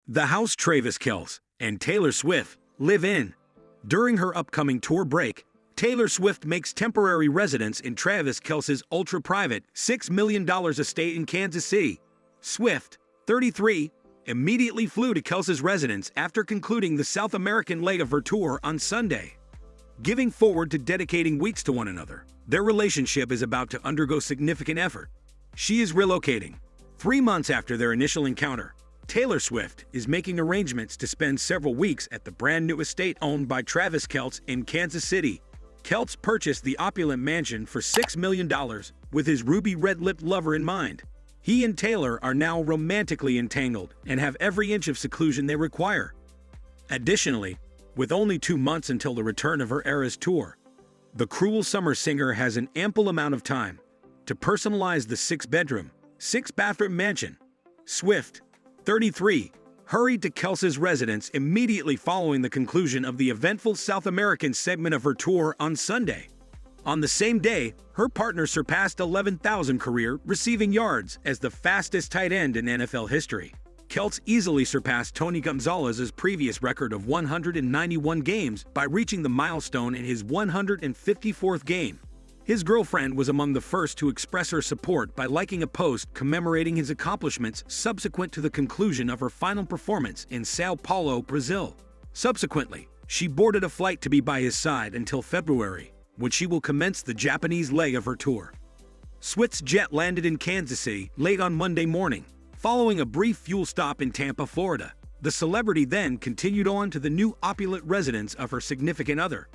The house Travis Kelce and Taylor Swift live in. During her upcoming tour break, Taylor Swift makes temporary residence in Travis Kelce's ultra-private $6 million estate in Kansas City. Swift, 33, immediately flew to Kelce's residence after concluding the South American leg of her tour on Sunday. Giving forward to dedicating weeks to one another, their relationship is about to undergo significant effort. She is relocating. 3 months after their initial encounter, Taylor Swift is making arrangements to spend several weeks at the brand new estate owned by Travis Kelce in Kansas City. Kelce purchased the opulent mansion for $6 million with his ruby red-lipped lover in mind. He and Taylor are now romantically entangled and have every inch of seclusion they require. Additionally, with only 2 months until the return of her Eras tour, the cruel summer singer has an ample amount of time to personalize the 6-bedroom, 6-bathroom mansion. Swift, 33, hurried to Kelce's residence immediately following the conclusion of the eventful South American segment of her tour on Sunday. On the same day, her partner surpassed 11,000 career receiving yards as the fastest tight end in NFL history. Kelce easily surpassed Tony Gonzalez's previous record of 191 games by reaching the milestone in his 154th game. His girlfriend was among the first to express her support by liking a post commemorating his accomplishments subsequent to the conclusion of her final performance in Sao Paulo, Brazil. Subsequently, she boarded a flight to be by his side until February, when she will commence the Japanese leg of her tour. Swift's jet landed in Kansas City late on Monday morning, following a brief fuel stop in Tampa, Florida. The celebrity then continued on to the new opulent residence of her significant other.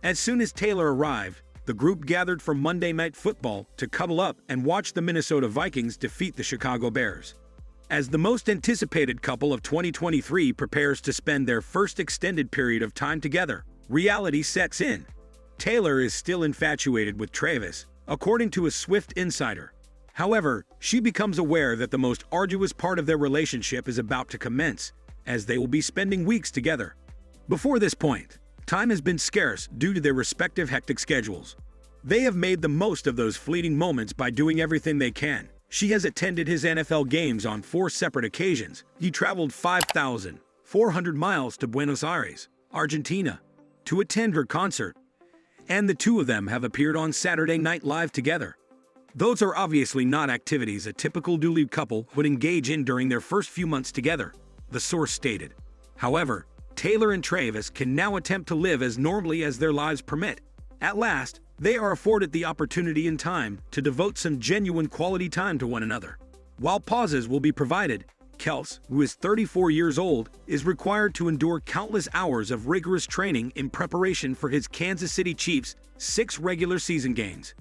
As soon as Taylor arrived, the group gathered for Monday Night Football to cuddle up and watch the Minnesota Vikings defeat the Chicago Bears. As the most anticipated couple of 2023 prepares to spend their first extended period of time together, reality sets in. Taylor is still infatuated with Travis, according to a Swift insider. However, she becomes aware that the most arduous part of their relationship is about to commence, as they will be spending weeks together. Before this point, time has been scarce due to their respective hectic schedules. They have made the most of those fleeting moments by doing everything they can. She has attended his NFL games on 4 separate occasions. He traveled 5,400 miles to Buenos Aires, Argentina, to attend her concert, and the two of them have appeared on Saturday Night Live together. Those are obviously not activities a typical newly couple would engage in during their first few months together, the source stated. However, Taylor and Travis can now attempt to live as normally as their lives permit. At last, they are afforded the opportunity and time to devote some genuine quality time to one another. While pauses will be provided, Kelce, who is 34 years old, is required to endure countless hours of rigorous training in preparation for his Kansas City Chiefs' 6 regular season games.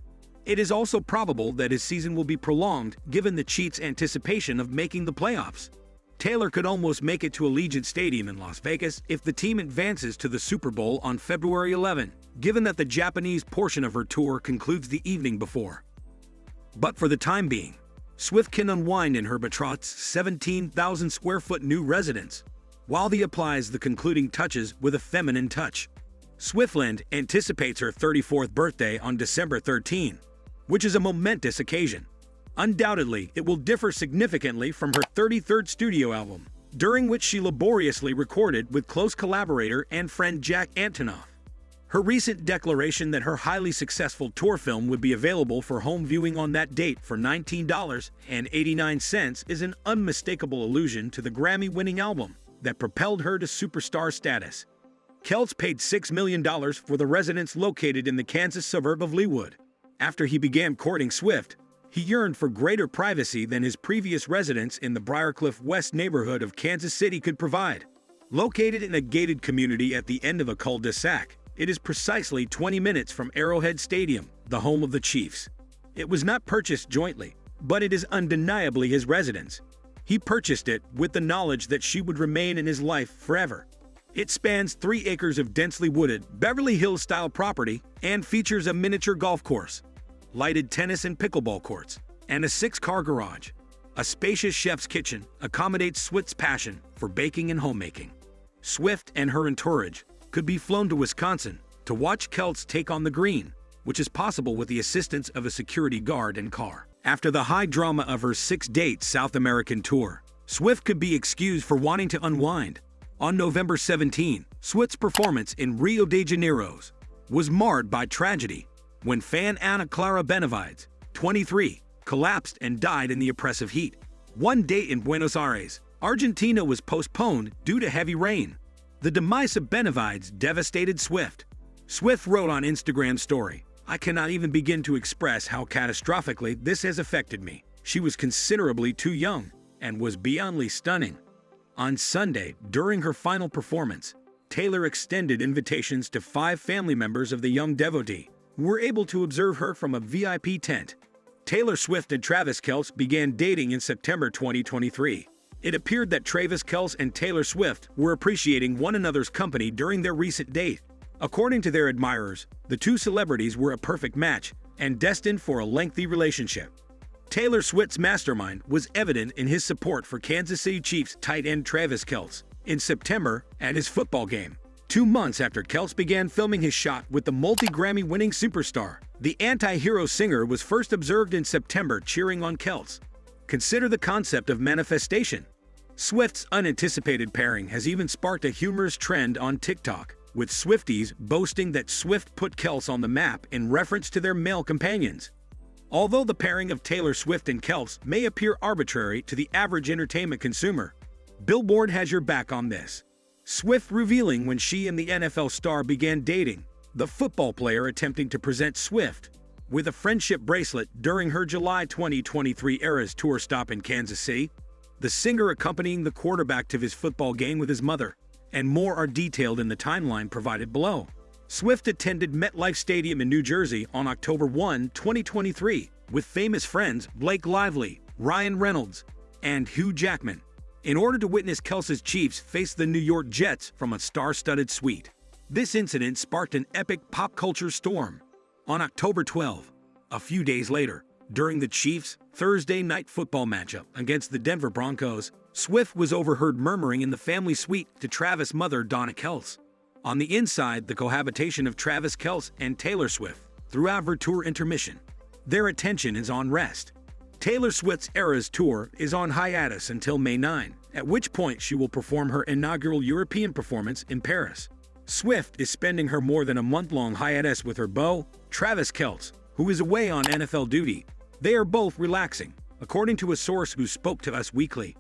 It is also probable that his season will be prolonged given the Chiefs' anticipation of making the playoffs. Taylor could almost make it to Allegiant Stadium in Las Vegas if the team advances to the Super Bowl on February 11, given that the Japanese portion of her tour concludes the evening before. But for the time being, Swift can unwind in her betrothed's 17,000-square-foot new residence, while he applies the concluding touches with a feminine touch. Swiftland anticipates her 34th birthday on December 13, which is a momentous occasion. Undoubtedly, it will differ significantly from her 33rd studio album, during which she laboriously recorded with close collaborator and friend Jack Antonoff. Her recent declaration that her highly successful tour film would be available for home viewing on that date for $19.89 is an unmistakable allusion to the Grammy-winning album that propelled her to superstar status. Kelce paid $6 million for the residence located in the Kansas suburb of Leawood. After he began courting Swift, he yearned for greater privacy than his previous residence in the Briarcliff West neighborhood of Kansas City could provide. Located in a gated community at the end of a cul-de-sac, it is precisely 20 minutes from Arrowhead Stadium, the home of the Chiefs. It was not purchased jointly, but it is undeniably his residence. He purchased it with the knowledge that she would remain in his life forever. It spans 3 acres of densely wooded, Beverly Hills-style property and features a miniature golf course, lighted tennis and pickleball courts, and a 6-car garage. A spacious chef's kitchen accommodates Swift's passion for baking and homemaking. Swift and her entourage could be flown to Wisconsin to watch Kelce take on the green, which is possible with the assistance of a security guard and car. After the high drama of her 6-date South American tour, Swift could be excused for wanting to unwind. On November 17, Swift's performance in Rio de Janeiro was marred by tragedy when fan Ana Clara Benavides, 23, collapsed and died in the oppressive heat. One date in Buenos Aires, Argentina was postponed due to heavy rain. The demise of Benavides devastated Swift. Swift wrote on Instagram story, "I cannot even begin to express how catastrophically this has affected me. She was considerably too young and was beyondly stunning." On Sunday, during her final performance, Taylor extended invitations to 5 family members of the young devotee, who were able to observe her from a VIP tent. Taylor Swift and Travis Kelce began dating in September 2023. It appeared that Travis Kelce and Taylor Swift were appreciating one another's company during their recent date. According to their admirers, the two celebrities were a perfect match and destined for a lengthy relationship. Taylor Swift's mastermind was evident in his support for Kansas City Chiefs tight end Travis Kelce in September at his football game. 2 months after Kelce began filming his shot with the multi-Grammy-winning superstar, the anti-hero singer was first observed in September cheering on Kelce. Consider the concept of manifestation. Swift's unanticipated pairing has even sparked a humorous trend on TikTok, with Swifties boasting that Swift put Kelce on the map in reference to their male companions. Although the pairing of Taylor Swift and Kelce may appear arbitrary to the average entertainment consumer, Billboard has your back on this. Swift revealing when she and the NFL star began dating, the football player attempting to present Swift with a friendship bracelet during her July 2023 Eras tour stop in Kansas City, the singer accompanying the quarterback to his football game with his mother, and more are detailed in the timeline provided below. Swift attended MetLife Stadium in New Jersey on October 1, 2023, with famous friends Blake Lively, Ryan Reynolds, and Hugh Jackman, in order to witness Kelce's Chiefs face the New York Jets from a star-studded suite. This incident sparked an epic pop culture storm. On October 12, a few days later, during the Chiefs' Thursday night football matchup against the Denver Broncos, Swift was overheard murmuring in the family suite to Travis' mother Donna Kelce. On the inside, the cohabitation of Travis Kelce and Taylor Swift throughout her tour intermission. Their attention is on rest. Taylor Swift's Eras tour is on hiatus until May 9, at which point she will perform her inaugural European performance in Paris. Swift is spending her more than a month-long hiatus with her beau, Travis Kelce, who is away on NFL duty. They are both relaxing, according to a source who spoke to Us Weekly.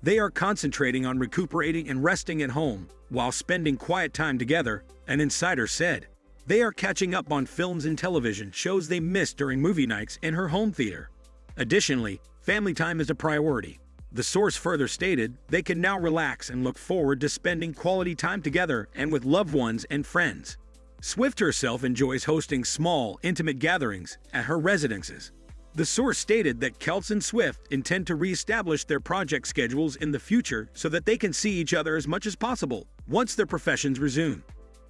They are concentrating on recuperating and resting at home while spending quiet time together, an insider said. They are catching up on films and television shows they missed during movie nights in her home theater. Additionally, family time is a priority. The source further stated they can now relax and look forward to spending quality time together and with loved ones and friends. Swift herself enjoys hosting small, intimate gatherings at her residences. The source stated that Kelce and Swift intend to re-establish their project schedules in the future so that they can see each other as much as possible once their professions resume.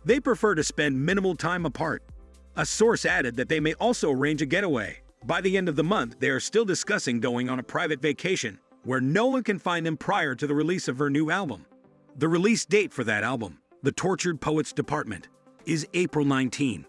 They prefer to spend minimal time apart. A source added that they may also arrange a getaway. By the end of the month, they are still discussing going on a private vacation where no one can find them prior to the release of her new album. The release date for that album, The Tortured Poets Department, is April 19.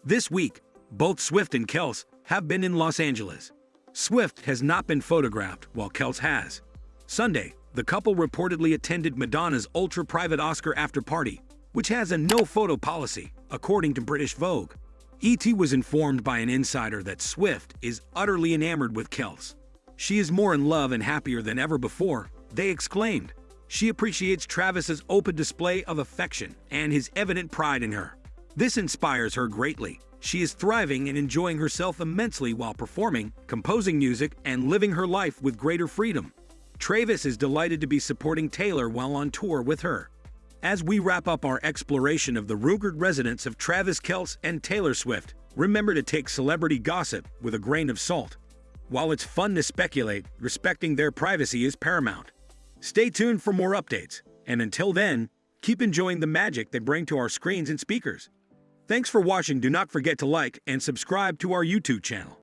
This week, both Swift and Kelce have been in Los Angeles. Swift has not been photographed, while Kelce has. Sunday, the couple reportedly attended Madonna's ultra-private Oscar after-party, which has a no-photo policy, according to British Vogue. ET was informed by an insider that Swift is utterly enamored with Kelce. She is more in love and happier than ever before, they exclaimed. She appreciates Travis's open display of affection and his evident pride in her. This inspires her greatly. She is thriving and enjoying herself immensely while performing, composing music, and living her life with greater freedom. Travis is delighted to be supporting Taylor while on tour with her. As we wrap up our exploration of the rumored residence of Travis Kelce and Taylor Swift, remember to take celebrity gossip with a grain of salt. While it's fun to speculate, respecting their privacy is paramount. Stay tuned for more updates, and until then, keep enjoying the magic they bring to our screens and speakers. Thanks for watching. Do not forget to like and subscribe to our YouTube channel.